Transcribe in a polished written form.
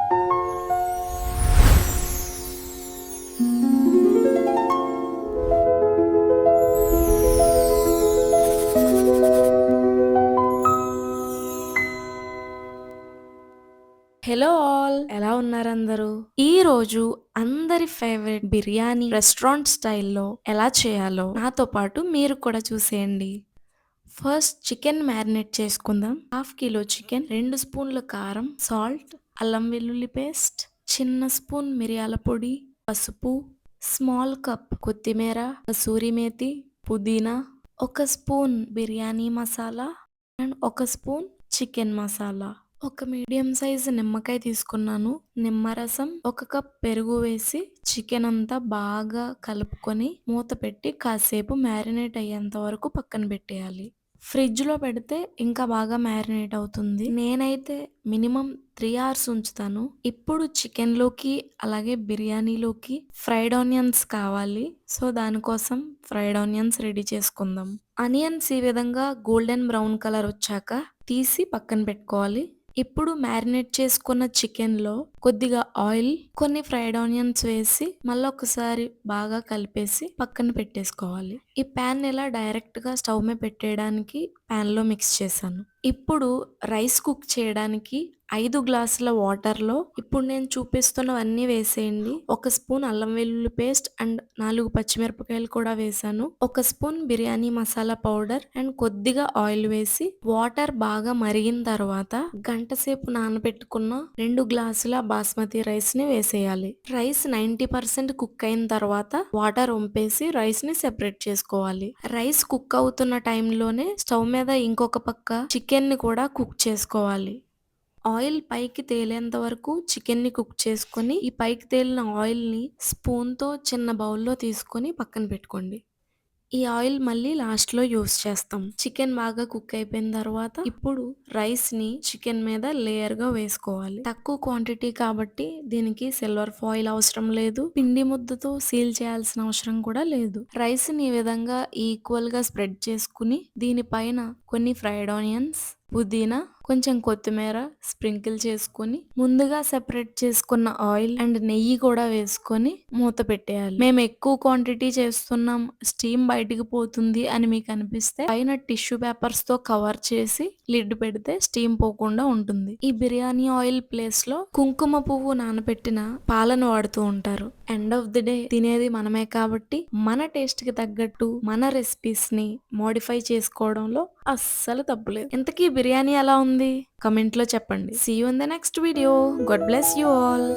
Hello all! ఎలా ఉన్నారందరూ? ఈరోజు అందరి ఫేవరెట్ బిర్యానీ రెస్టారెంట్ స్టైల్‌లో ఎలా చేయాలో నాతో పాటు మీరు కూడా చూసేయండి. ఫస్ట్ చికెన్ మ్యారినేట్ చేసుకుందాం. హాఫ్ కిలో చికెన్, 2 స్పూన్ల కారం, సాల్ట్, అల్లం వెల్లుల్లి పేస్ట్, చిన్న స్పూన్ మిరియాల పొడి, పసుపు, స్మాల్ కప్ కొత్తిమీర, కసూరి మేతి, పుదీనా, 1 spoon biryani masala and 1 spoon chicken masala. ఒక మీడియం సైజు నిమ్మకాయ తీసుకున్నాను. నిమ్మరసం, 1 కప్ పెరుగు వేసి చికెన్ అంతా బాగా కలుపుకొని మూత పెట్టి కాసేపు మ్యారినేట్ అయ్యేంత వరకు పక్కన పెట్టేయాలి. ఫ్రిడ్జ్‌లో పెడితే ఇంకా బాగా మ్యారినేట్ అవుతుంది. నేనైతే మినిమమ్ 3 అవర్స్ ఉంచుతాను. ఇప్పుడు చికెన్‌లోకి అలాగే బిర్యానీలోకి ఫ్రైడ్ ఆనియన్స్ కావాలి. సో, దానికోసం ఫ్రైడ్ ఆనియన్స్ రెడీ చేసుకుందాం. ఆనియన్స్ ఈ విధంగా గోల్డెన్ బ్రౌన్ కలర్ వచ్చాక తీసి పక్కన పెట్టుకోవాలి. ఇప్పుడు మ్యారినేట్ చేసుకున్న చికెన్‌లో కొద్దిగా ఆయిల్, కొన్ని ఫ్రైడ్ ఆనియన్స్ వేసి మళ్ళొకసారి బాగా కలిపేసి పక్కన పెట్టేసుకోవాలి. ఈ ప్యాన్ ఇలా డైరెక్ట్‌గా స్టవ్ మీద పెట్టేయడానికి ప్యాన్‌లో మిక్స్ చేశాను. ఇప్పుడు రైస్ కుక్ చేయడానికి 5 గ్లాసుల వాటర్‌లో ఇప్పుడు నేను చూపిస్తున్నవన్నీ వేసేయండి. 1 స్పూన్ అల్లం వెల్లుల్లి పేస్ట్ అండ్ 4 పచ్చిమిరపకాయలు కూడా వేశాను. 1 spoon biryani masala powder and కొద్దిగా ఆయిల్ వేసి వాటర్ బాగా మరిగిన తర్వాత గంట సేపు నానబెట్టుకున్న 2 గ్లాసుల బాస్మతి రైస్‌ని వేసేయాలి. రైస్ 90% కుక్ అయిన తర్వాత వాటర్ వంపేసి రైస్‌ని సెపరేట్ చేసుకోవాలి. రైస్ కుక్ అవుతున్న టైంలోనే స్టవ్ మీద ఇంకొక పక్క చికెన్‌ని కూడా కుక్ చేసుకోవాలి. ఆయిల్ పైకి తేలేంత వరకు చికెన్‌ని కుక్ చేసుకొని, ఈ పైకి తేలిన ఆయిల్‌ని స్పూన్‌తో చిన్న బౌల్‌లో తీసుకొని పక్కన పెట్టుకోండి. ఈ ఆయిల్ మళ్ళీ లాస్ట్‌లో యూజ్ చేస్తాం. చికెన్ బాగా కుక్ అయిపోయిన తర్వాత ఇప్పుడు రైస్‌ని చికెన్ మీద లేయర్‌గా వేసుకోవాలి. తక్కువ క్వాంటిటీ కాబట్టి దీనికి సిల్వర్ ఫాయిల్ అవసరం లేదు. పిండి ముద్దతో సీల్ చేయాల్సిన అవసరం కూడా లేదు. రైస్‌ని ఈ విధంగా ఈక్వల్‌గా స్ప్రెడ్ చేసుకుని దీనిపైన కొన్ని ఫ్రైడ్ ఆనియన్స్, పుదీనా, కొంచెం కొత్తిమీర స్ప్రింకిల్ చేసుకొని ముందుగా సెపరేట్ చేసుకున్న ఆయిల్ అండ్ నెయ్యి కూడా వేసుకొని మూత పెట్టేయాలి. మేము ఎక్కువ క్వాంటిటీ చేస్తున్నాం, స్టీమ్ బయటికి పోతుంది అని మీకు అనిపిస్తే పైన టిష్యూ పేపర్స్ తో కవర్ చేసి లిడ్ పెడితే స్టీమ్ పోకుండా ఉంటుంది. ఈ బిర్యానీ ఆయిల్ ప్లేస్ లో కుంకుమ పువ్వు నానబెట్టిన పాలను వాడుతూ ఉంటారు. ఎండ్ ఆఫ్ ది డే తినేది మనమే కాబట్టి మన టేస్ట్ కి తగ్గట్టు మన రెసిపీస్ ని మోడిఫై చేసుకోవడంలో అస్సలు తప్పులేదు. ఇంతకీ బిర్యానీ ఎలా ఉంది? కమెంట్ లో చెప్పండి. See you in the next video. God bless you all.